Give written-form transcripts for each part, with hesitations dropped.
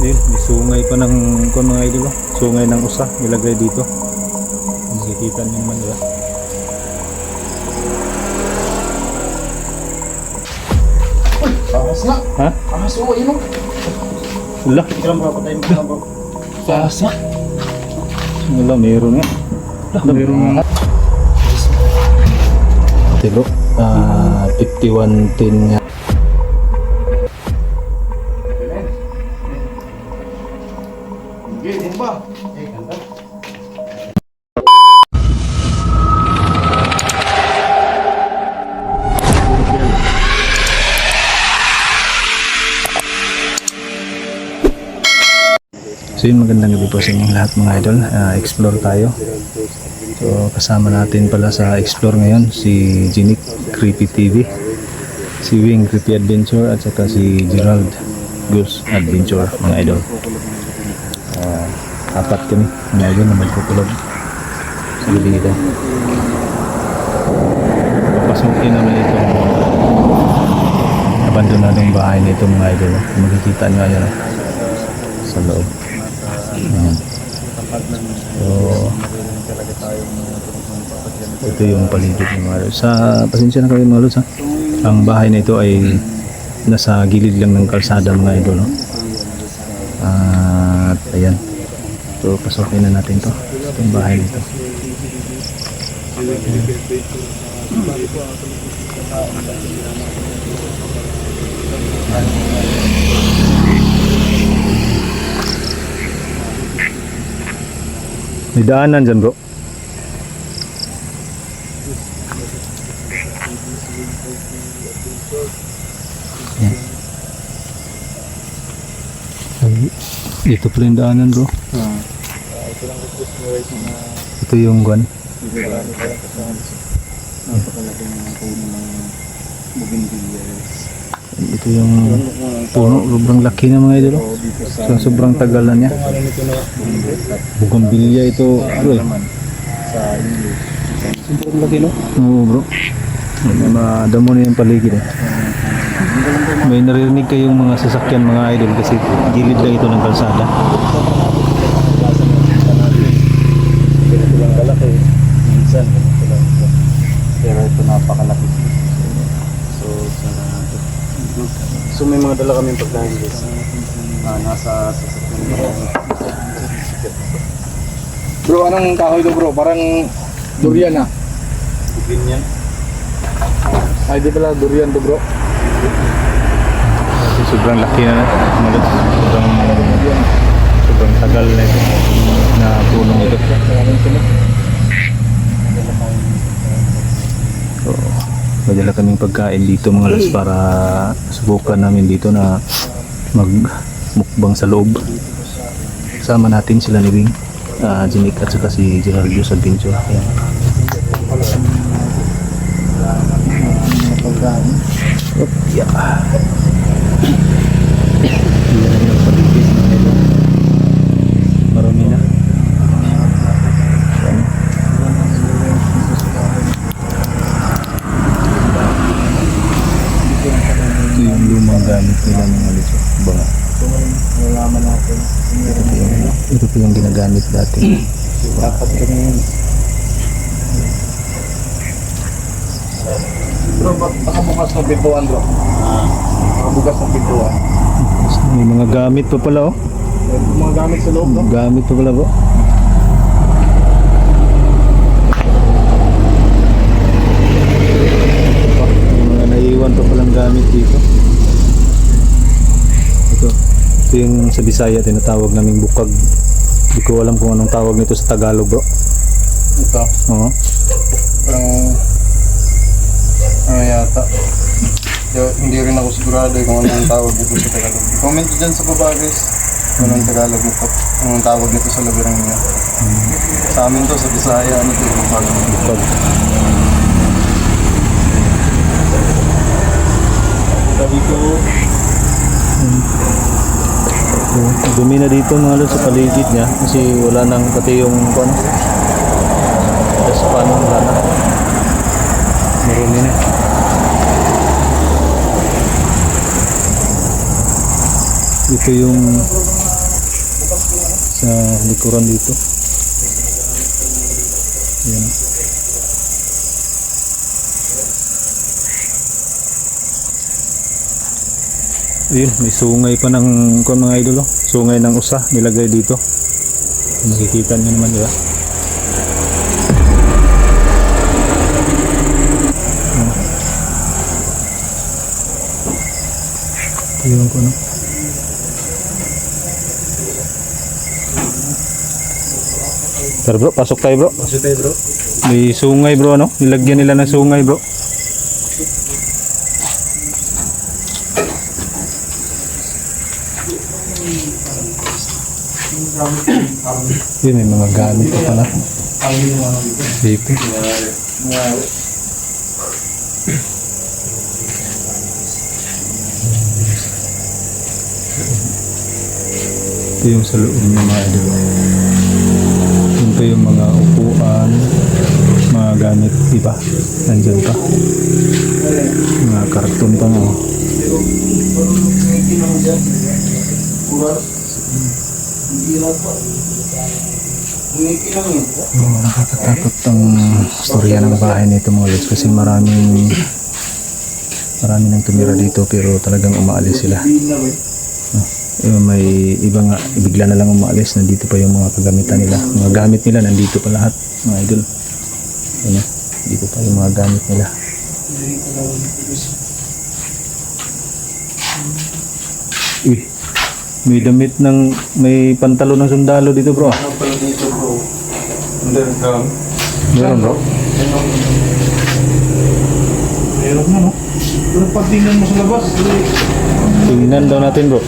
Ayun, may sungay pa ng kung mga idol, oh. Sungay ng usa nilagay dito. Nakikita niyo naman, diba? Uy, ahas nga. Ha? Ahas o, ayun o. Wala. Ikaw bro, patayin mo ka bro. Ahas nga. Wala, meron nga. Meron nga. Ate bro, 5110 nga. Hindi, din ba? Eh, ganda. So yun, magandang gabi po sa inyong lahat mga idol. Explore tayo. So kasama natin pala sa explore ngayon si Ginic Creepy TV, si Wing Creepy Adventure at saka si Gerald Goose Adventure mga idol. Apat kami mga idol na magkukulog sa gabi ito. Papasukin naman itong abandonadong bahay na ito mga idol. Makikita nyo ayan sa loob. Ayan. So ito yung paligid ng mga lods. Pasensya na kayo mga lods, ha? Ang bahay na ito ay nasa gilid lang ng kalsada mga idol, no? At ayan. So pasokin na natin to. Itong bahay nito. May daanan dyan bro. Yan. Ito pala yung daanan bro. Ito yung guwan. Ito yung puno. Sobrang laki na mga idol. So, sobrang tagal na niya. Bougainvillea ito. Bro. Sobrang laki no? Oo bro. Madamo na yung paligid eh. May naririnig kayong mga sasakyan mga idol kasi gilid lang ito ng kalsada. Pero ito napakalaki. So may mga dala kaming pagkain guys. Nasa sasakyan. Bro, anong kahoy to bro? Parang durian ah. Durian yan. Ay di pala durian to bro. Kasi sobrang laki na sobrang tagal na ito na punong ito. So, madala kaming pagkain dito mga las para subukan namin dito na magmukbang sa loob. Kasama natin sila ni Wing, Ginic at saka si Gerald Goose Adventure. Ayan. Oh, yeah. Yan ang paligid mga ito. Marami na. Yan. Ito yung lumang gamit nila mga lito. Baka. Ito po yung ginagamit dati. Dapat kami yun. Bro, baka bukas ng pintuan bro. Baka bukas ng pintuan. May mga gamit pa pala oh. May mga gamit sa loob no? Gamit pa pala po. May mga naiwan pa palang gamit dito. Ito yung sa Bisaya tinatawag naming bukag. Hindi ko alam kung anong tawag nito sa Tagalog bro. Ito. Oo. Parang ano yata. Hindi rin ako sigurado kung anong tawag nito sa Tagalog. Comment dyan sa baba guys. Kung anong Tagalog nito. Anong tawag nito sa lugar niya. Sa amin to, sa Bisaya, ano to, bukag. Bukag. Dito. Dumi na dito mga lalo sa paligid niya kasi wala nang pati yung daspan, wala na. Marumi na. Ito yung sa likuran dito. Ayan. Ayun, may sungay pa ng mga idol, oh. Sungay ng usa nilagay dito. Makikita niyo naman, di ba? Ayun ko, no? Tara bro, pasok tayo bro. Pasok tayo bro. May sungay bro, ano? Nilagyan nila ng sungay bro. Yun, may mga gamit pa pala. Dito. Ito yung sa loob ng mga idol. Ito yung mga upuan, mga gamit iba. Nandyan pa. Mga karton pa nga. Nakakatakot ang storya ng bahay nito mga lods kasi marami nang tumira dito pero talagang umaalis sila. May iba nga bigla na lang umaalis, nandito pa yung mga kagamitan nila, mga gamit nila nandito pa lahat mga idol. Ayan, dito pa yung mga gamit nila. May damit ng, may pantalo ng sundalo dito bro. Ano pala dito bro? Underground. Meron bro? Meron na no? Pero pag tingnan mo sa labas, Tingnan daw natin bro.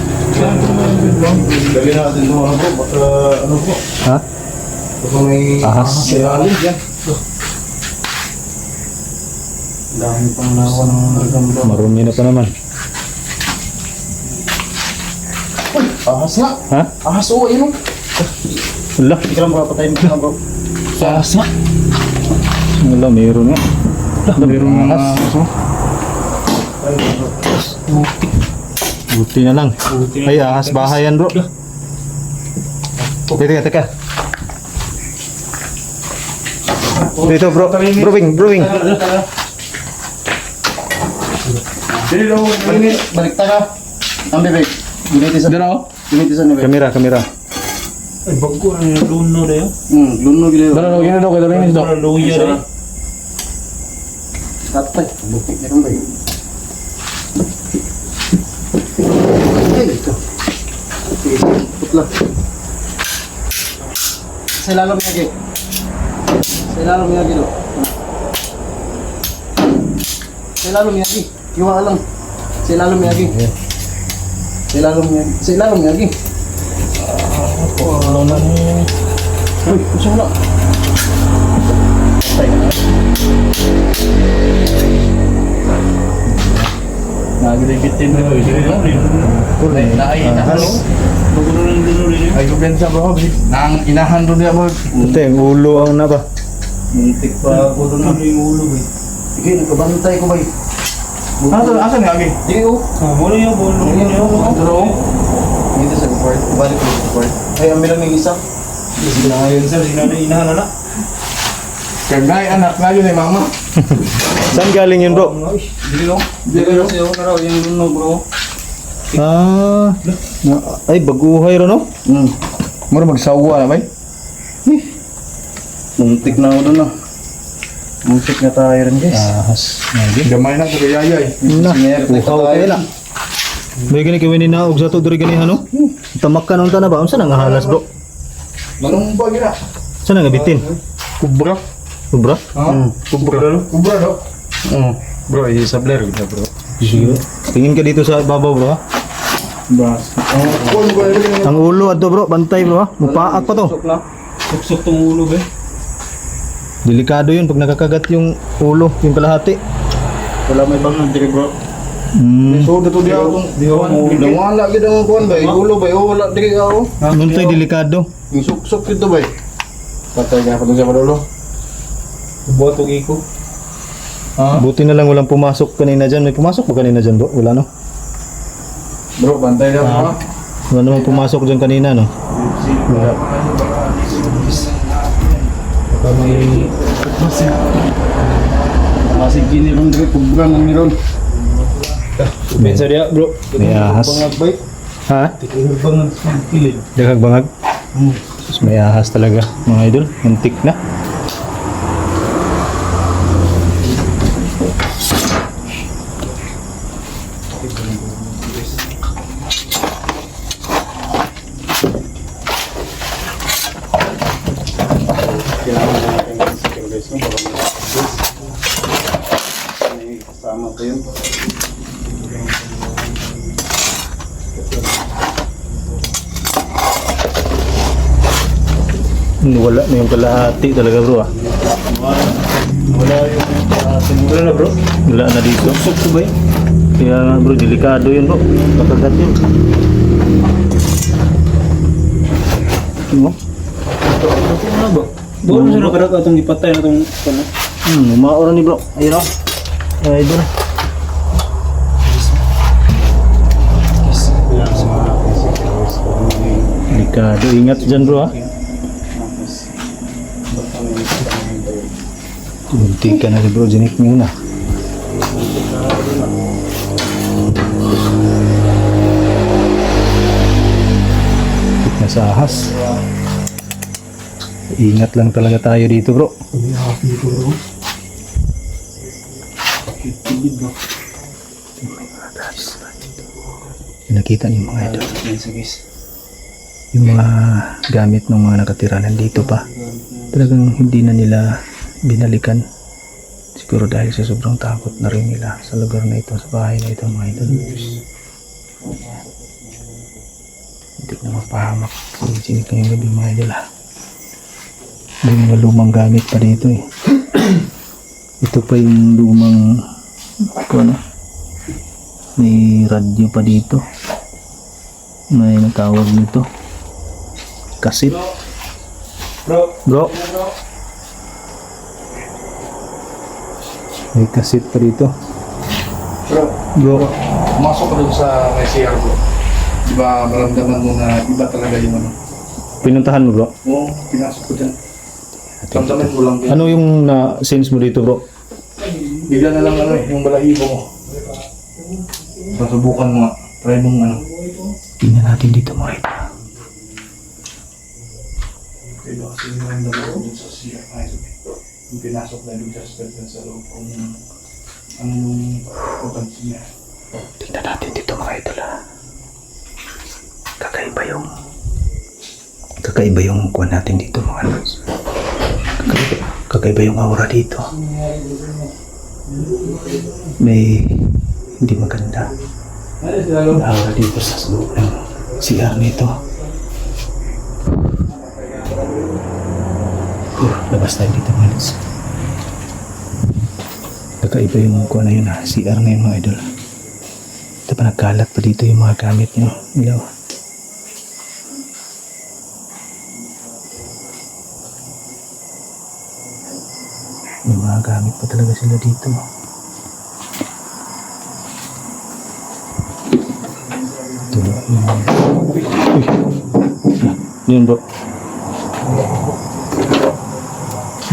dali natin ito ano bro, baka ano bro? Ha? Baka may Ahas. May alis yan. Dami pang nakawa ng underground bro. Marumi na pa naman. Uy! Ahas nga! Ha? Ahas oo, yun o. Wala. Hindi ka lang bro, patayin mo ka bro. Ahas nga. Wala, meron nga. Meron nga ahas. Buti na lang. Ay, ahas bahayan bro. Teka. Dito bro. Brewing. Dili daw, balik ka. Ang bibig. Ginitisan. Ginitisan ni bibig. Kamera. Ay, bago na yung luno na yun. Luno gila. Gino daw, kaya rin Para luya na yun. Katay. Bukit na kang bay. Ay, ito. Putla. Sa ilalim niya, Gek. Sa ilalim niya, Gek. Sa ilalim niya, Gek. Iwa lang. Sa ilalim niya, Gek. Sa ilalim niya, Gek. Ano na yun? Uy, gusto mo na. Tay na. Nagribitin na yun. Sige na rin. Naayin na halo. Bago na lang luno rin yun. Ay, kubensa bro. Nang inahan doon niya mo. Ito yung ulo ang naba. Muntik pa ako doon na. Ano yung ulo ba? Sige, nagkabantay ko ba? Asan nga agi? Di o. Wala yung ulo. Dito sa report. Balik ko sa report. Ay, ang bilang ng isa. Sinahayan sir. Inahan na na. Kagay anak nga yun eh, mama. Saan galing yun bro? Dili no? Dili no? Siyo na raw yung luno bro. Ay baguhay ro no? Mura magsawa na bay. Muntik na ako doon na. Muntik na tayo rin guys. Ahas. Gamay na ito yayay. Na, uhaw kayo na. May gani kawin ni naog sa to diri gani ano? Tamak ka nung na ba? Unsa nang halas bro? Manong ba gina? Saan nang gabitin? Kubra. Kubra? Kubra daw. Kubra daw. Bro, isa blur kita bro. Sige. Tingin ka dito sa babaw bro ha? Bas. Ang ulo adto bro, bantay bro ha? Mupaak pa to. Suksok tong ulo ba? Delikado yun pag nakakagat yung ulo, yung kalahati. Wala may bang diri bro. So dito di ako. Di ako mo. Wala gid ang kuan bay. Ulo bay. Wala diri ako. Nuntay delikado. Yung suksok dito bay. Patay ka pa doon sa madulo. Buhat og iko. Buti na lang walang pumasok kanina dyan. May pumasok ba kanina dyan bro? Wala no? Bro, bantay na bro. Wala naman pumasok dyan kanina, no? Masig gini ron dire kubra ng miron. May, Sorry bro. may ahas. Bangag bay. Ha? Bangag kilid. Dagag bangag? Tapos may ahas talaga, mga idol. Muntik na. Kasama ko yun. Wala na yung kalahati talaga bro ah. Wala yung wala na bro. Wala na dito. Sok ko ba yun? Kaya nga bro, delikado yun bro. Kakagat yun. Ano? Ano ba? Doon mo sila kada itong ipatay na itong ano? Umaora ni bro. Ayun o. Ay doon. Delikado. Ingat dyan bro ah. Muntik ka na rin bro. Dinik mo yun ah. Muntik na sa ahas. Ingat lang talaga tayo dito bro. Nakita niyo mga idol. Yung mga gamit ng mga nakatira nandito pa. Talagang hindi na nila binalikan. Siguro dahil sa sobrang takot na rin nila sa lugar na ito, sa bahay na ito mga idol. Hindi na mapahamak. Sinig ngayong gabi mga idol ha. May mga lumang gamit pa dito eh. Ito pa yung lumang ano, may radyo pa dito. May natawag nito. Kasit. Bro. May kasit pa dito. Bro. Pumasok ka dun sa may CR bro. Diba maramdaman mo na iba talaga yung ano? Pinuntahan mo bro? Oo, pinasok ko dyan. Ramdaman ko lang din. Ano yung na-sense mo dito bro? Bigla na lang ano eh, yung balahibo mo. Masubukan mo nga. Try mong ano. Tingnan natin dito mga ito. Diba kasi naramdaman ko dun sa CR. Yung pinasok na dun sa loob kung ano yung papansin niya. Tingnan natin dito mga idol ha. Kakaiba yung kuha natin dito mga idol. Kakaiba yung aura dito. May hindi maganda na aura dito sa loob ng CR nito. Labas tayo dito mga idol. Kakaiba yung kuha na yun ha. CR na yun mga idol. Ito pa nagkalat pa dito yung mga gamit nyo. Ilaw. May mga gamit pa talaga sila dito. Ito. Uy. Yun bro.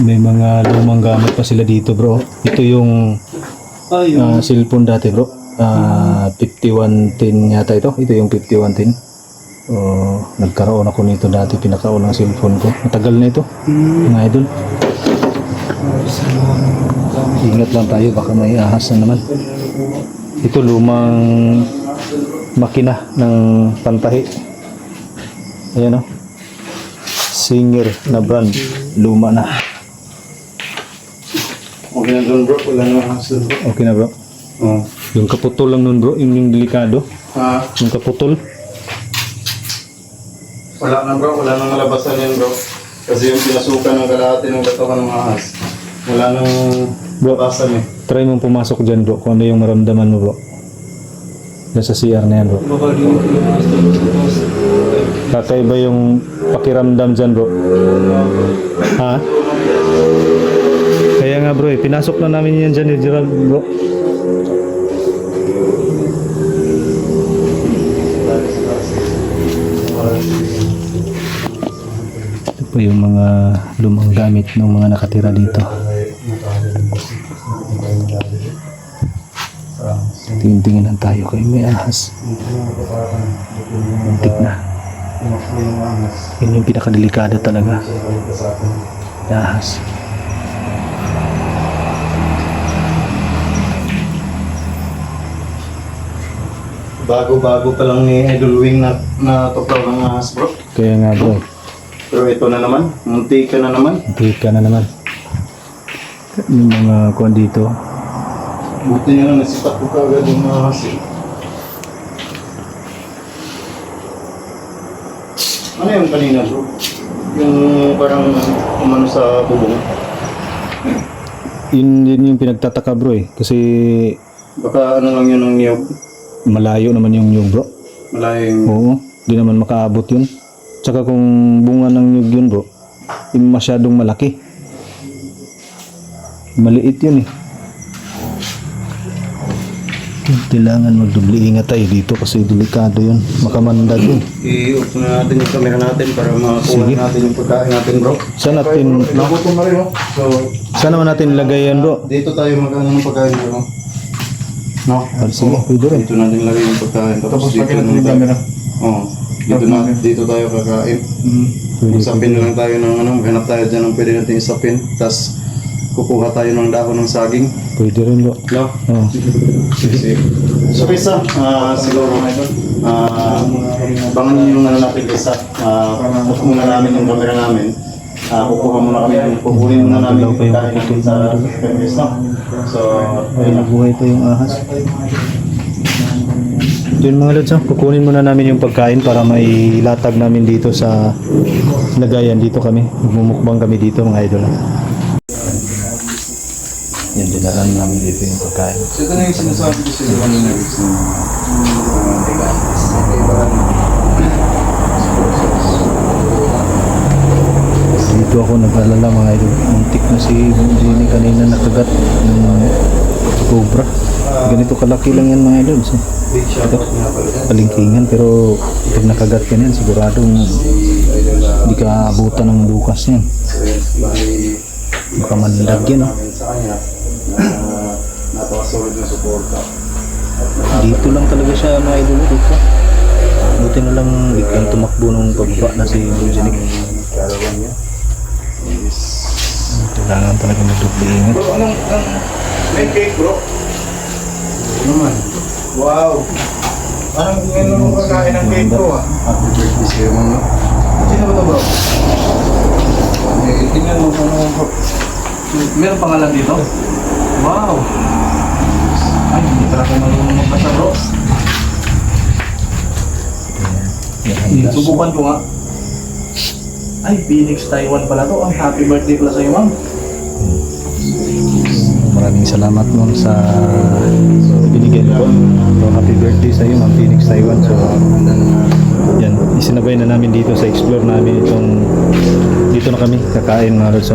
May mga lumang gamit pa sila dito bro. Ito yung cellphone dati bro. 5110 yata ito. Ito yung 5110. Nagkaroon ako nito dati. Pinakaunang cellphone ko. Matagal na ito. Mga idol. Ingat lang tayo. Baka may ahas na naman. Ito lumang makina ng pantahi. Ayan o. Singer na brand. Luma na. Okay na doon bro, wala na hassle bro. Okay na bro. Oo. Yung kaputol lang nun bro. Yung delikado. Ha? Yung kaputol. Wala na bro, wala nang labasan yan bro. Kasi yung pinasukan ng kalahati ng katawan ng ahas. Wala nang labasan eh. Try mong pumasok dyan bro. Kung ano yung maramdaman mo bro. Dyan sa CR na yan bro. Kakaiba yung pakiramdam dyan bro. Ha? Kaya nga bro pinasok na namin yan dyan Gerald bro. Ito po yung mga lumang gamit ng mga nakatira dito. Tingin-tingin lang tayo kay may ahas. Muntik na. Yun yung pinakadelikado talaga. May ahas. Bago-bago pa lang ni Idol Wing na tuklaw ng ahas bro. Kaya nga bro, Pero ito na naman, munti ka na naman. muntik ka na naman. Yung mga kuwan dito, Buti nyo na nasipat ko kagad yung ahas eh. Ano yung kanina bro? Yung parang umano sa bubong. yun yung pinagtataka bro eh. Kasi Baka ano lang yun ang niyog. malayo naman yung nyug bro. Malayo yung... Oo, di naman makaabot yun. Tsaka kung bunga ng nyug yun bro, yung masyadong malaki. Maliit yun eh. Kailangan magdubli ingat tayo dito kasi delikado yun. Makamandag yun. I-off na natin yung camera natin para makakuha Sige. natin yung pagkain natin bro. Saan natin, Nagutom na rin no? So, saan naman natin ilagay yan bro? dito tayo mag-ano ng pagkain bro. No? Sige, pwede rin. Dito natin lagay yung pagkain. Tapos dito natin camera. Oo. Dito tayo kakain. Isapin na lang tayo ng ano, maghanap tayo dyan ng pwede natin isapin. Tapos kukuha tayo ng dahon ng saging. Pwede rin bro. No? Oo. Sige. So Pisa, siguro abangan niyo yung ano natin Pisa. Kukuha muna namin yung camera namin. Kukuha muna kami, kukunin muna namin yung pagkain natin sa cameras, no? So, Ay, nabuhay pa yung ahas. Yun mga lods, kukunin muna namin yung pagkain para may latag namin dito sa lagayan. Dito kami, magmumukbang kami dito mga idol. Yan, dinaran namin dito yung pagkain. so ito na yung sinasabi ko sa inyo. Dito ako nag-alala mga idol. Muntik na si Jenny kanina nakagat ng cobra. Ganito kalaki lang yan mga idol. Big shout out nga pala dyan. Palingkingan pero pag nakagat ka niyan siguradong hindi ka abutan ng bukas yan. So yun, bali, Baka manlag yan. namin sa kanya na napakasolid na suporta. Dito lang talaga siya mga idol dito. Buti na lang biglang tumakbo nung pababa na si Jenny. Karawan niya. Yes. Kailangan talaga magdubli ingat. Bro, anong may cake bro? Naman. Wow! Anong ngayon kakain ng cake bro ah? Happy birthday sa'yo mama. Sino ba ito bro? Tingnan mo kung ano bro. Meron pangalan dito? Wow! Ay, hindi pala ako marunong magbasa bro. Subukan ko nga. Ay, Phoenix, Taiwan pala to. Ang happy birthday pala sa'yo, ma'am. Maraming salamat ma'am sa binigyan ko. So, happy birthday sa iyo ma'am Phoenix Taiwan. So yan, isinabay na namin dito sa explore namin itong dito na kami kakain mga lods.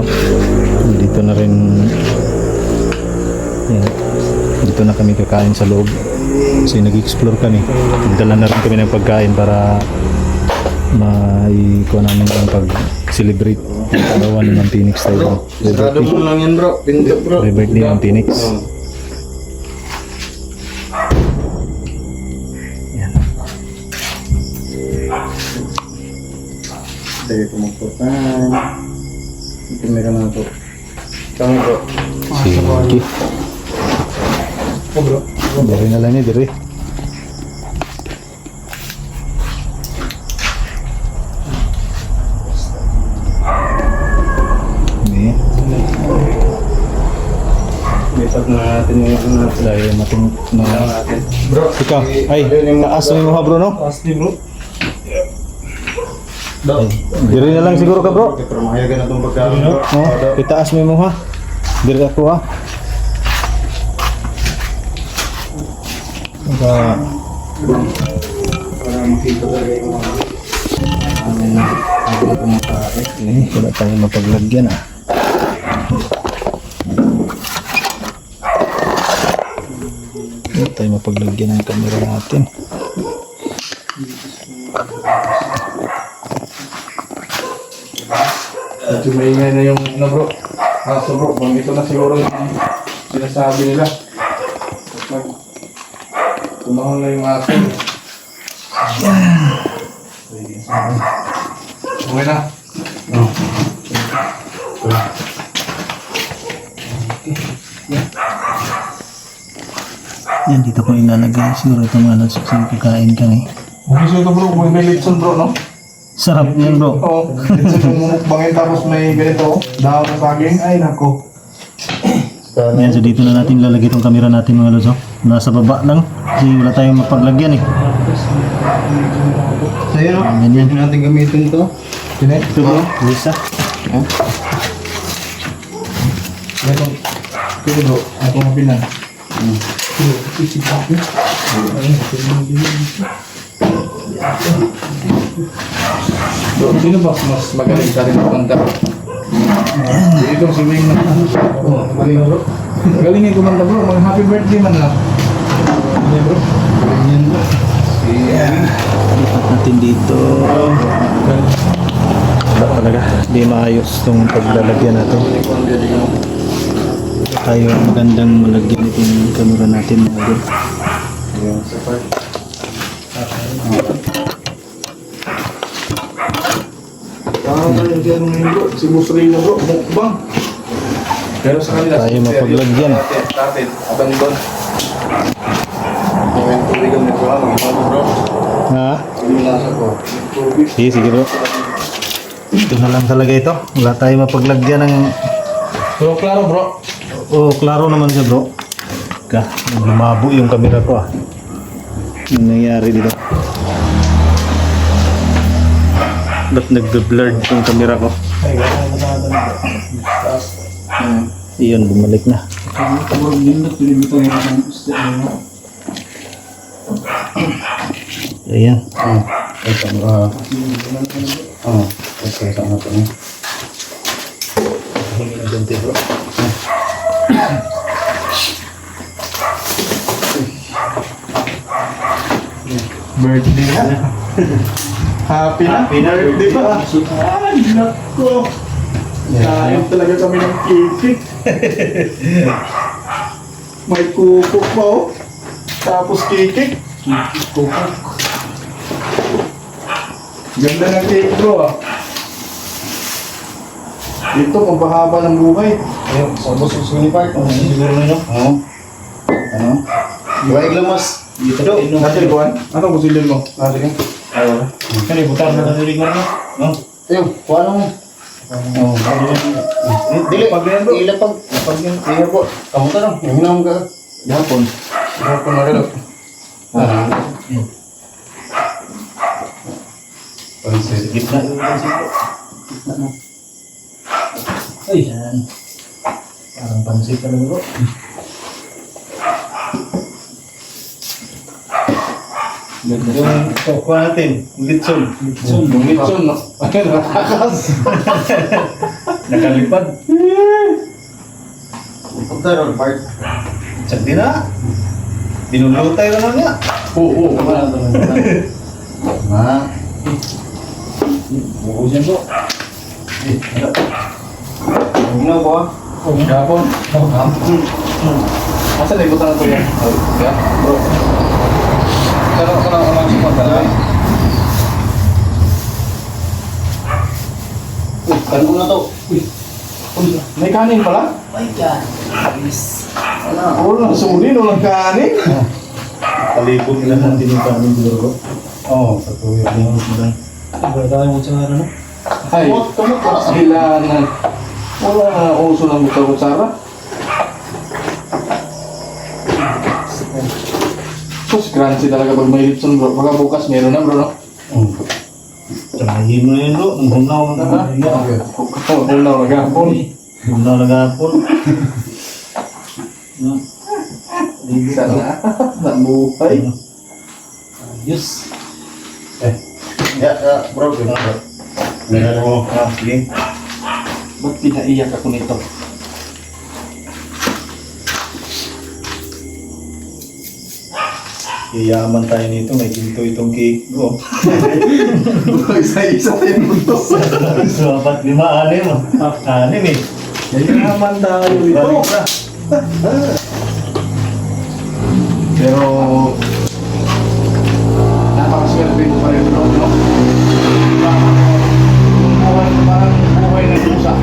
Dito na rin yan, dito na kami kakain sa loob kasi nag-explore kami. Nagdala na rin kami ng pagkain para maikuha namin ang pag-celebrate ang kalawan ng Phoenix Taiwan. Sigurado mo lang yan bro. Pinto bro. Happy birthday ng Phoenix. Yan. Sige, kumagputan. Yung camera na ito. Kami bro. Sige. bro. Dari na lang ni Dari. Ini. Metap na natin yung ano natin. Dahil mating mga Natin. Bro. ikaw. Ay, taas mo ha bro no? Pasti bro. Bro. Diri na lang siguro ka bro. Pero mahayagan na itong pagkain bro. Oh, itaas mo ha. Diri ako ha. Para Para makita talaga yung mga ini wala tayong mapaglagyan ah. Wala tayong mapaglagyan ng camera natin. Medyo maingay na yung ano bro. So bro, bang ito na siguro yung sinasabi nila. Kapag tumahon na yung aso. Okay na. Yan, dito ko ilalagay. Siguro itong ano, sa kakain kami. Okay so ito bro, kung may litson bro no? Sarap yan bro. Oo, litson yung mumukbangin tapos may ganito. Dahon na saging. Ay nako. Yan, so dito na natin lalagay itong camera natin mga lods. Nasa baba lang. Kasi wala tayong mapaglagyan eh. So yun, oh. Ganyan. Hindi natin gamitin to. Sine? Ito bro, Lisa. Ito bro, ako mapinan. Bro, sino ba mas magaling sa ating kumanta? Itong si Wing na magaling bro. Galing yung kumanta bro, mag happy birthday man lang. Hindi bro. Galing yan bro. Si Lipat natin dito. Wala talaga. Hindi maayos itong paglalagyan natin. Tayo magandang malagyan itong camera natin mga idol. Yung sa part. Nandiyan ngayon bro, si Musrino bro, mukbang. Pero sa kanila, Tayo mapaglagyan. Natin, abandon. Yung tubigan nito ha, mag-inom bro. Ha? Yung nasa ko. Sige, sige bro. Ito na lang talaga ito. Wala tayo mapaglagyan ng... So, klaro bro. Oh, klaro naman siya bro. Lumabo yung camera ko ah. Ano nangyari dito? Ba't nag-blurred yung camera ko? Iyon, bumalik na. Ayan. Ito, okay, sama to. Hingi ng ganti bro. Birthday na. Happy birthday ba? Ay, nako. Sayang talaga kami ng kikik. May kupok pa oh. Tapos kikik. Kikik kupok. Ganda ng cake bro ah. Ito, mapahaba ng buhay. Ayun, sa boss yung part. Siguro na nyo. Oo. Ano? Diba iglamas? Dito do. Natin, Buwan. Ano kusilin mo? Sige. Ayaw. Kan ibutan na narinig mo no? Ayun, kuha na mo. Oo. Dili, ilapag. Ilapag yun. Iya po. Kamu ka lang. Yung hinam ka. Yapon. Yapon na rin. Pansit. Gitna yung pansit bro. Gitna na. Ay, yan. Parang pansit ka bro. Yung kuha natin, litson. Yung litson, no? Ay, nakakas. Nakalipad. Punta ron, part. Sakti na. Binulutay na lang niya. Oo. Ma. Buhos yan bro. Ginaw ko ah. Yapon. Asa libutan na to yan? Ya, bro. Ano si Pagkala? Ano na to? May kanin pala? My God. Yes. Wala, suli no lang kanin. Palibot nila natin yung kanin bro. Oo, sa tuyo. Wala tayo mo sa ano? Ay, Kamot para sa sila na wala na uso ng kutsara. Sus, crunchy talaga pag may lipson bro. Baka bukas meron na bro, no? Tsahin mo na yun bro. Ang hunaw ang kanya. Unaw na gapon. Hunaw na gapon. Sana, nabuhay. Ayos. bro. Meron mo. Sige. Ba't pinaiyak ako nito? Yayaman tayo nito, may ginto itong cake bro. Isa-isa yung mundo. So, 4, 5, 6. 6 eh. Yayaman tayo ito. Pero napakaswerte ko pa rin bro, no? Parang buhay ng pusa.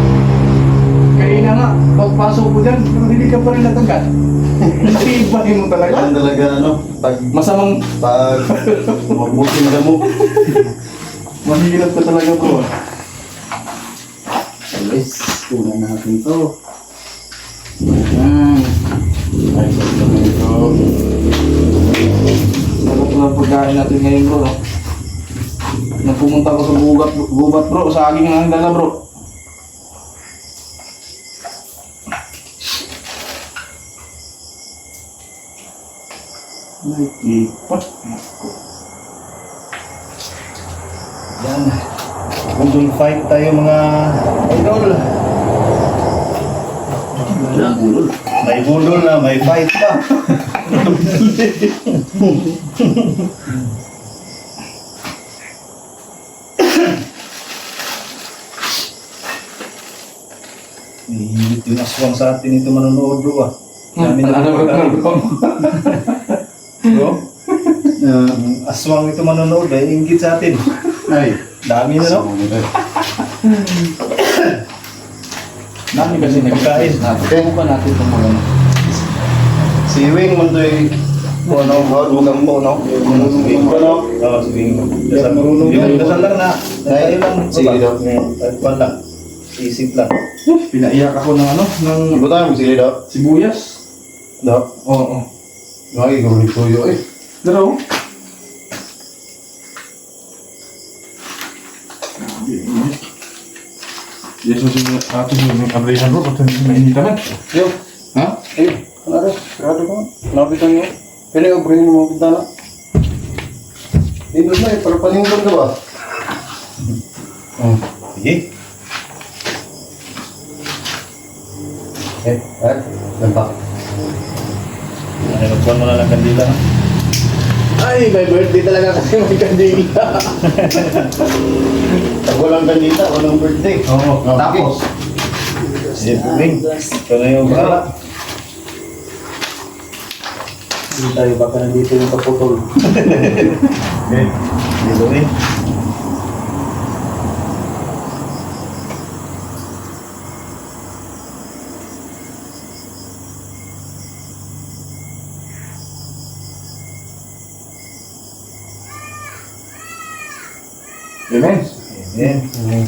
Kaya na nga, pagpasok ko dyan, pero hindi ka pa rin natagat. Hindi ibahin mo talaga. Yan talaga ano, pag magbuting na mo. Mahirap ka talaga bro. Guys, kunan natin to. Ay, sabi ito. Sarap na pagkain natin ngayon bro, no? Nung pumunta ko sa gubat bro, sa aking ang dala bro. May ipat. Yan. Budol fight tayo mga idol. May budol na, may fight pa. Hihigit yung aswang sa atin ito manonood bro ah. Dami na bro. Aswang ito manonood eh, inggit sa atin. Ay, Dami na no? Dami kasi nagkain natin. Okay. Kung pa natin itong mga ano. si Wing mo do'y ano, bugang po, no? Swing ko no? Oo, swing. Dasal lang na. Tayo lang. Sige daw. Tagpan lang. Isip lang. Pinaiyak ako ng ano, ng Ibutan mo sila daw. sibuyas. Daw. Oo. Lagi ko rin tuyo eh. Pero, Jesus yung ato yung abrihan bro, pati mainitan man. Yo, Ha? ayun. Ano rin? Sigurado ko. Napitan niyo. Kaya yung brain mo kita na. Dito na eh, para paningkod ka ba? Sige. Ganda. Ay, magpuan mo na lang kandila. Ay, may birthday talaga kasi may kandila. Pag walang gandita, walang birthday. Oo, Tapos, Sige, Wing. Ito na yung baka. Hindi tayo baka nandito yung kaputol. Okay. Dito Wing. Amen. Amen.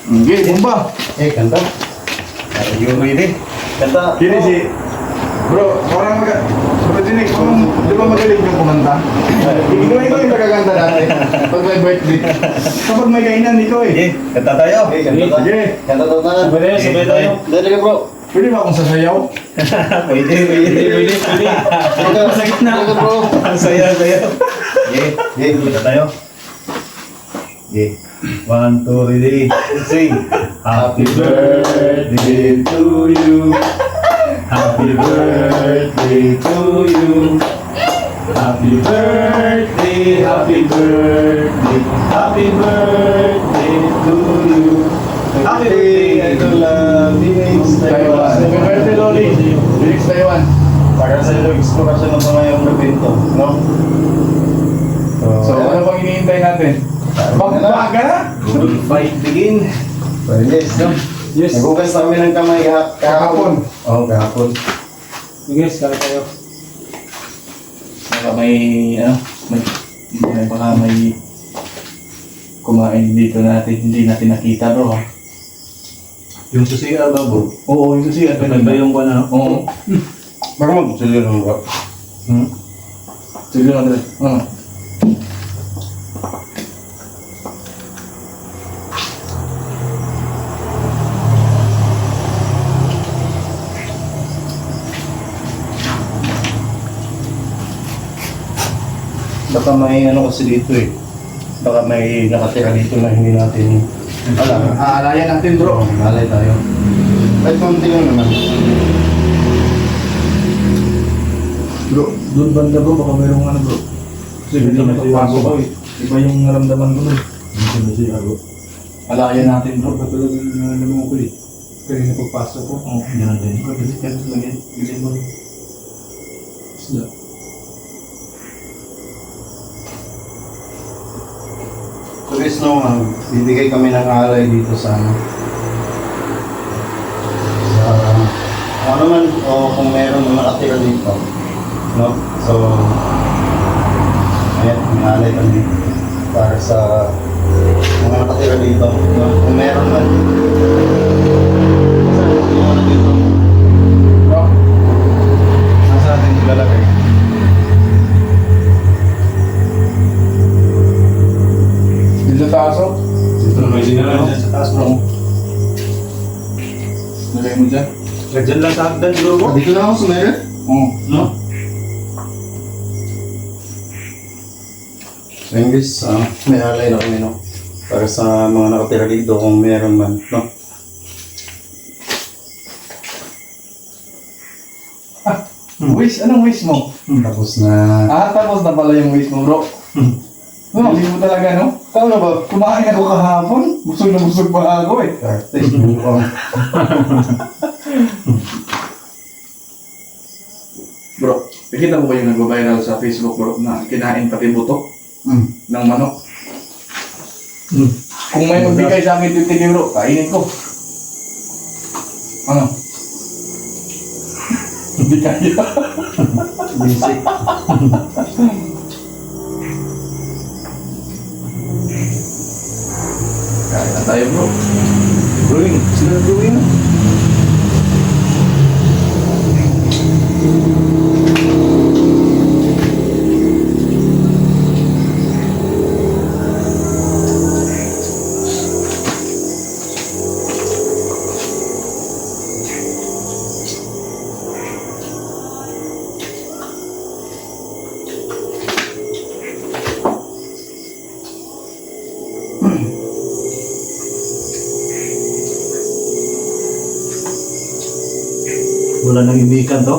Okay, bomba. ganda. Are you ready? Ganda. Kini si bro, orang bro Jinik, di ba magaling yung kumanta? Ikaw yung nagaganda natin pag may birthday. Kapag may kainan, ikaw eh. Sige, kanta tayo. Ganda tayo. Sige. Ganda tayo na. Sabay tayo. Dali ka bro. Pwede ba akong sasayaw? Pwede. Sa gitna. Dali ka bro. Saya. Okay, kanta tayo. Okay. 1, 2, ready. Sing. Happy birthday to you. Happy birthday to you. Happy birthday, happy birthday, happy birthday to you. Happy birthday, Idol Phoenix Taiwan. Happy birthday, Loli. Phoenix, Taiwan. Para sa ilo, eksplorasyon ng mga yung nabinto, no? So, ano bang iniintay natin? Magbaga na? Good fight begin. Pwede guys, no? Yes. Nagugas namin ng kamay kahapon. Oo, kahapon. Yes, kaya tayo. Baka may, baka may kumain dito natin, hindi natin nakita bro ha. Yung susiya ba bro? Oo, yung susi, Ano ba yung ano? Oo. Baka mag-sulo lang bro. Sige lang dali. Baka may ano kasi dito eh. Baka may nakatira dito na hindi natin alam. Aalayan natin bro. Malay tayo. Kahit konti lang naman. Bro, Doon banda bro, baka mayroong ano bro. Kasi hindi na pagpasok ko eh. Iba yung naramdaman ko bro. Hindi na siya ako. Alayan natin bro. Patulog na naman ko eh. Kanina pagpasok ko. Oo, yan din. Kasi kaya lagyan, bilhin mo rin. Isla. So guys, no, bibigay kami ng alay dito sa ano. Sa kung ano man o kung meron na nakatira dito. No? So, ayan, may alay kami para sa mga nakatira dito. No? Kung meron man. Saan yung mga dito? Bro, Nasa natin ilalagay? dito taas oh. Dito na may sinala. Sa taas mo. Lagay mo dyan. Diyan lang sa hagdan siguro po. Dito na ako sumerit. Oo. No? So yun guys, may alay na kami no? Para sa mga nakatira dito kung meron man. No? Wish, anong wish mo? Tapos na... Tapos na pala yung wish mo bro. No, hindi mo talaga no? Tama ba? Kumain ako kahapon. Busog na busog pa ako eh. Karte, bukang. Bro, nakita mo ba yung nag-viral sa Facebook bro na kinain pati buto ng manok? Kung may magbigay sa akin 50 bro, kainin ko. Ano? Hindi kaya. Basic. Kaya na tayo bro. Brewing, sila brewing. Wala nang imikan to.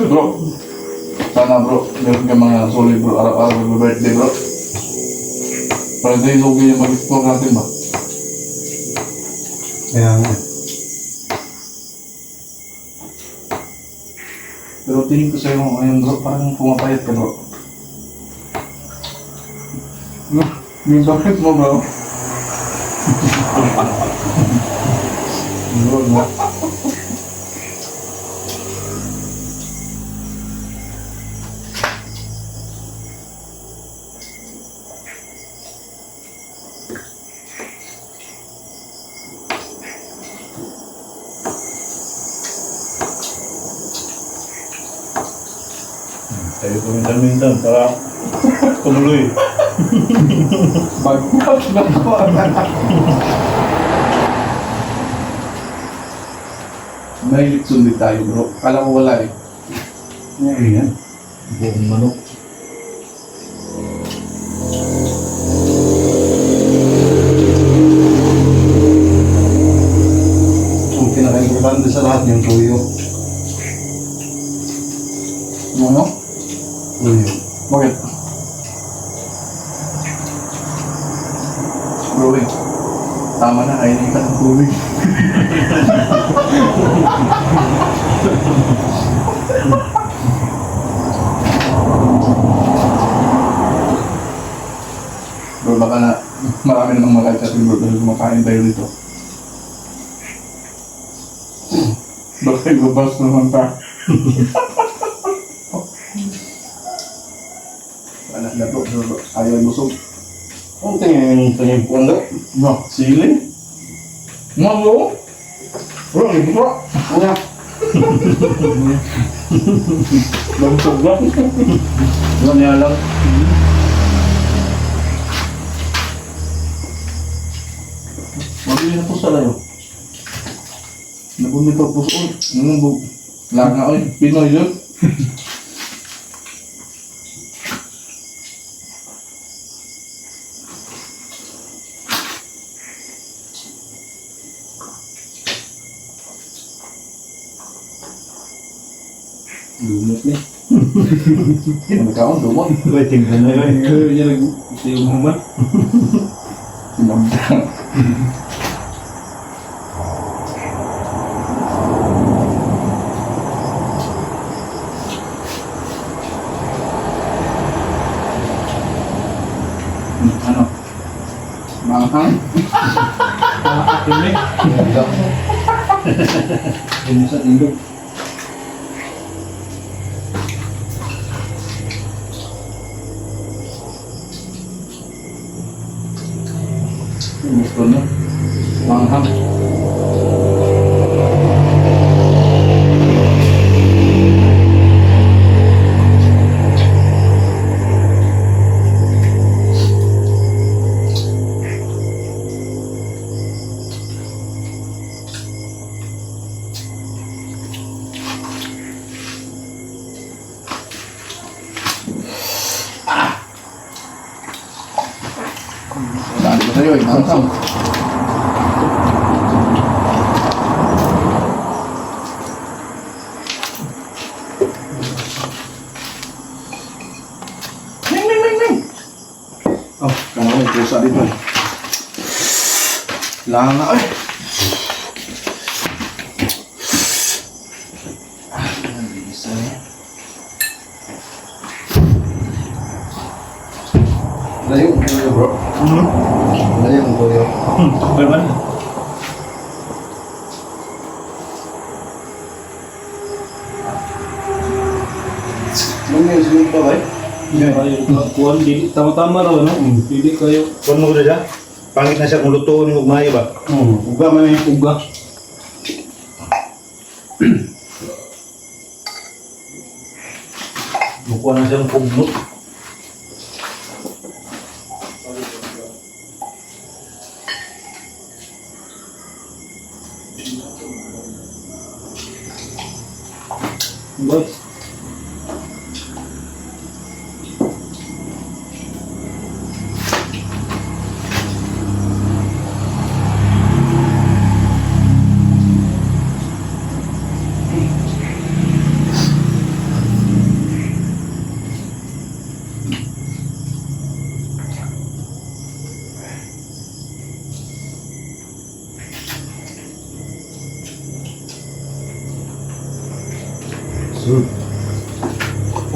Bro, sana bro, meron ka mga solid bro, araw-araw mag-birthday bro. Para tayo lugi yung mag-explore natin ba? Kaya nga. Pero tingin ko sa'yo ngayon bro, parang pumapayat ka bro. Yung bakit mo bro? Bro, no? Tayo kumintan-mintan para tumuloy. Bagpat na ko. May litson din tayo bro. Kala ko wala eh. Ayan. Buong manok. Ang pinaka-importante sa lahat yung tuyo. Ano? Tuyo. Bakit? Bro eh. Tama na, kainin ka ng tubig. Bro, baka na marami namang malike sa atin bro dahil kumakain tayo dito. Baka ibabas naman pa. Anak na bro, bro. Ayaw busog. Ang tingin ko ano? No, sili? Nga bro? Bro, hindi bro. Ano? Busog bro. Ano niya lang? Mabili na po sa layo. Nabumi pa po sa ulo. Langa oy, Pinoy yun. Lumot ni. Magkaon, dumot. Waiting ka na yun. Kaya niya gusto yung human. Sinabdang. Ano? Manghang? Kami. Ano sa tindog? Gusto na. Manghang. Dali ko sa'yo, manghang. Oh, kaya may pusa dito. Langa, ay! Layo ang kuyo, bro. Layo ang kuyo. Berman? Lumiyos yung pa ba eh? Kuwan, di tama-tama raw, no? Hindi kayo. Kung mo siya? Pangit na siya kung lutuin yung ugmay ba? Uga man yung Uga. Mukha na siyang pugnot. Boy.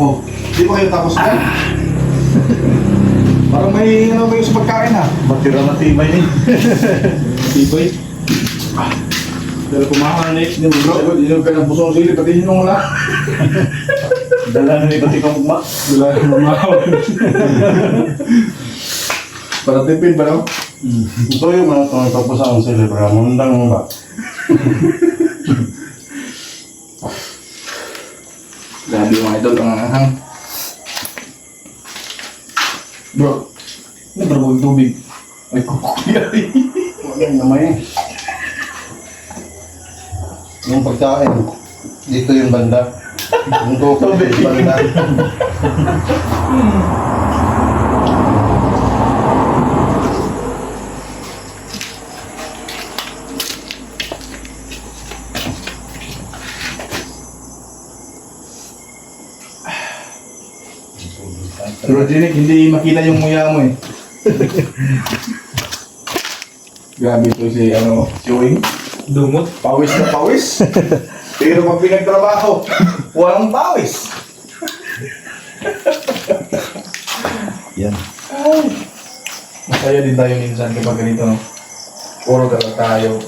Oh, di ba kayo tapos na? Parang may ano ba yung sa pagkain ha? Matira na tibay ni. Tibay. Pero kumahan na yun. Bro, yun ka ng busong sili, pati yun wala. Dala na ni pati kang ugma. Wala yung mamahaw. Para tipid ba no? Ito yung mga itong tapos ang silibra. Mundang mo ba? Grabe yung mga idol, ang anghang. Bro, ano ba yung tubig? Ay, kukuyari. Wala yung namay. Yung pagkain. Dito yung banda. Yung tukol yung banda. Pero Jinik, hindi makita yung muya mo eh. Grabe ito si, si Wing. Dumot. Pawis na pawis. Pero pag pinagtrabaho, walang pawis. Yan. Masaya din tayo minsan kapag ganito, no? Puro talaga tayo.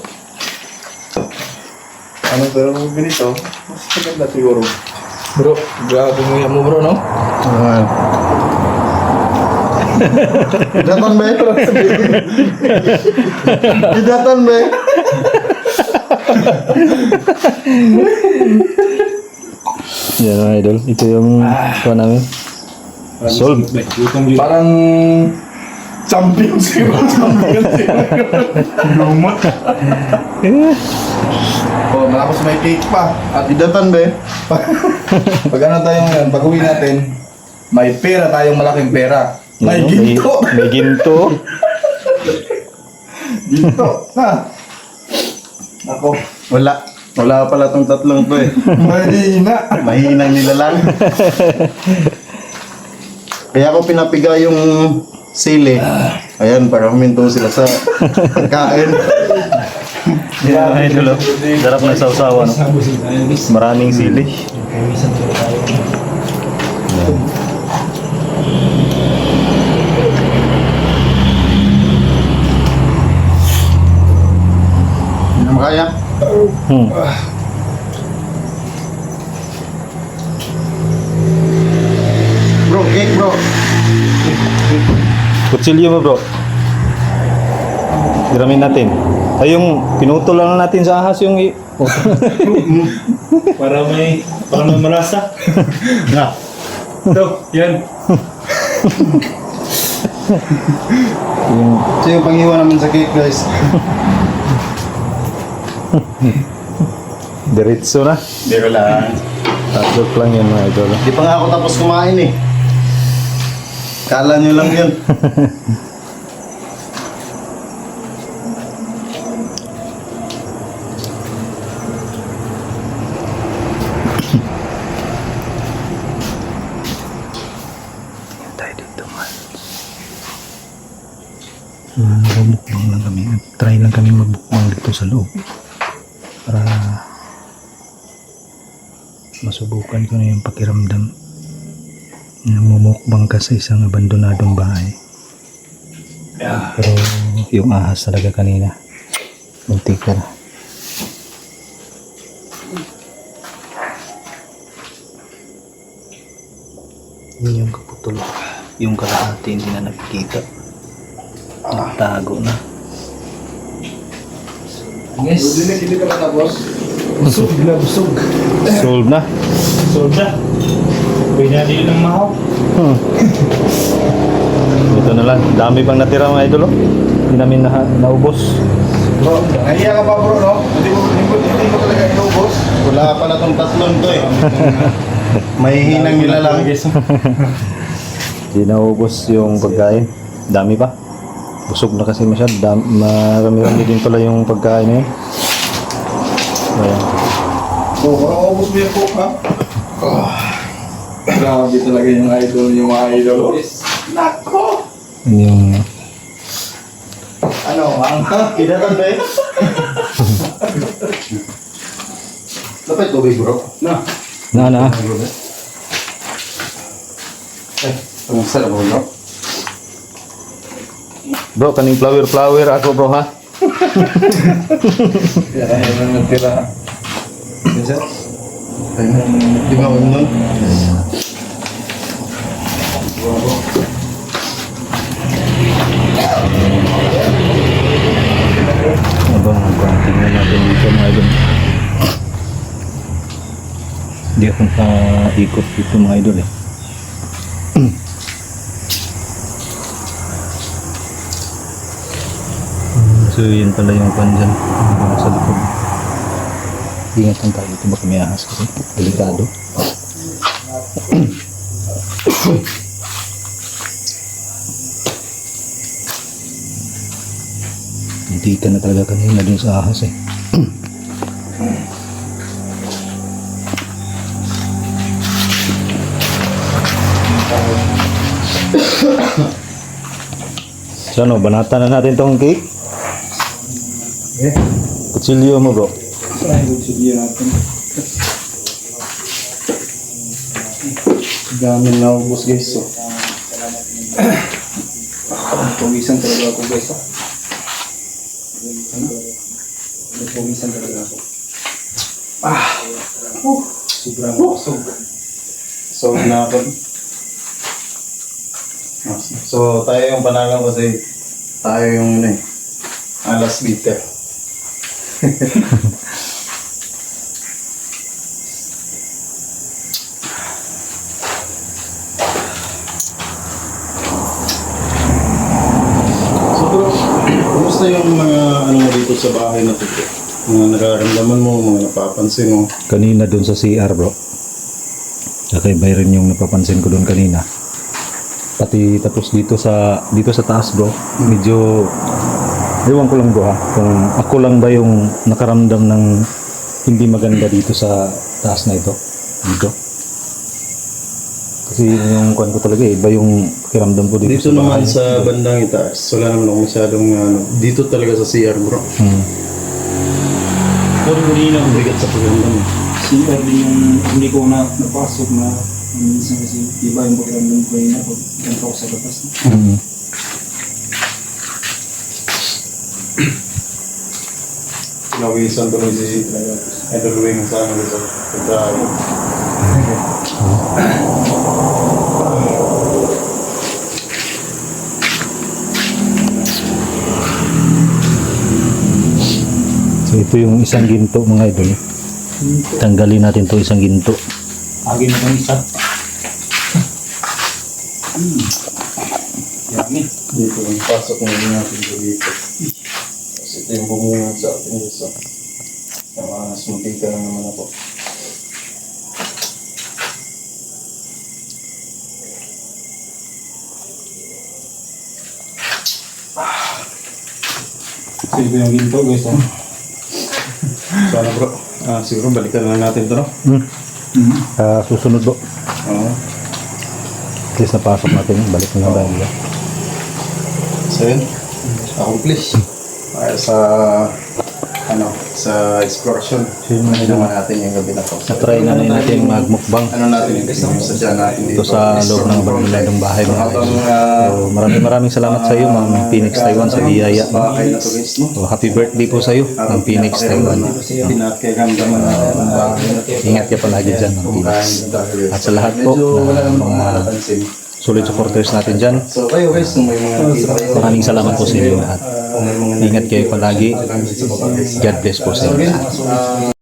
Pero kung ganito, mas maganda siguro. Bro, grabe mo yan mo bro, no? Idatan ba? Idatan ba? Yan mga idol. Ito yung kuha namin. Solve. Gutom yun. Parang champion siguro. Lumot. Oh, malapos may cake pa. At Idatan ba? pag ano tayo ngayon, pag uwi natin, may pera tayong malaking pera. May Yan, ginto. May ginto. Ginto. Ha? Ako. Wala. Wala pala tong tatlong to eh. Mahina. Mahinang nila lang. Kaya ako pinapiga yung sili. Ayan, para huminto sila sa pagkain. Yeah, idol. Sarap na sausawa, no? Maraming sili. Yan. Hindi na makaya. Hmm. Bro, cake bro. Kutsilyo mo, bro. Hiramin natin. Ay, yung pinutol lang natin sa ahas yung Para may malasa. Na. Ito, yan. yung Ito yung panghiwa naman sa cake guys. diretso na. Biro lang. Joke lang yan, mga idol. Di pa nga ako tapos kumain eh. Kala nyo lang yun. Tayo dito, man. Mukbang lang kami. Try lang kami magbukbang dito sa loob. Para masubukan ko na yung pakiramdam na mumukbang ka sa isang abandonadong bahay. Pero yung ahas talaga kanina, muntik ka na. Yun yung kaputol. Yung kalahati hindi na nakikita. Nagtago na. Yes. Hindi ka matapos. Busog na busog. Solve na. Soda. Pwede natin ng mahaw. Ito na lang. Dami pang natira mga idol. Hindi namin naubos. Bro, nahiya ka pa bro, no? Hindi mo talaga inubos. Wala pala tong tatlong to eh. Mahihinang nila lang. Hindi naubos yung pagkain. Dami pa. Busog na kasi masyad. Marami-rami din pala yung pagkain na yun. Ayan. Oh, parang ubos mo yung coke, ha? Grabe talaga yung idol, yung mga idol. Nako! Yun yung... Ano, ang Kinatan ba eh? Dapat tubig bro. na. Na. Ang sarap bro. Bro, kaning flower ako bro ha. Yan ay yung natira. Yes, sir? Di ba nun? Abang tingnan natin dito mga idol. Hindi akong ikot dito mga idol eh. So yun pala yung pan dyan. Sa likod. Ingat lang tayo dito, baka may ahas kasi. Delikado. Hindi ka na talaga kanina dun sa ahas eh. So ano, banatan na natin tong cake. Okay. Kutsilyo mo bro. Ay, good sige natin. Dami na ubos guys. So. Pumisan talaga ako guys, ha? Pumisan talaga ako. Sobrang busog. So na ako. So tayo yung panagang kasi tayo yung alas bitter. So bro, kumusta yung mga ano dito sa bahay na to? Mga nararamdaman mo, mga napapansin mo? Kanina dun sa CR bro. Kakaiba rin yung napapansin ko dun kanina. Pati tapos dito sa taas bro, medyo ewan ko lang bro ha, kung ako lang ba yung nakaramdam ng hindi maganda dito sa taas na ito. Dito. Kasi yung kuwan ko talaga iba yung pakiramdam ko dito, Dito sa bahay. naman sa bandang itaas, wala naman ako masyadong dito talaga sa CR bro. Pero kanina, Bigat sa pakiramdam. CR din yung hindi ko na napasok na minsan kasi iba yung pakiramdam ko yun pag ganito ako sa labas. Pinawisan tuloy si Idol Wing sa ano sa pagkain. So ito yung isang ginto mga idol. Tanggalin natin to isang ginto. Agin na kang isa. Yummy. Dito yung pasok na din natin dito. Kasi ito yung bumungan sa atin dito. Mas muntika lang naman ako. So ito yung ginto guys. So ano bro? Siguro balikan na natin ito no? Susunod po. Oo. At least napasok natin yun. Balik na lang tayo. So yun. Accomplish. Sa sa exploration. Naman natin yung gabi na to. Na-try na natin magmukbang Ano natin yung sadya natin dito. ito sa loob ng barniladong bahay mga idol. So maraming salamat sa iyo Ma'am Phoenix Taiwan sa biyaya. Bakay na to guys no? So, happy birthday po sa iyo Ma'am Phoenix Taiwan. Pinakaganda na ng bahay na to. Ingat ka palagi dyan Ma'am Phoenix. At sa lahat po Wala na namang mga napansin. solid supporters natin dyan. So kayo guys, kung may mga nakita kayo. Maraming salamat po sa inyo lahat. Kung may mga Ingat kayo palagi. God bless po sa inyo. So, again,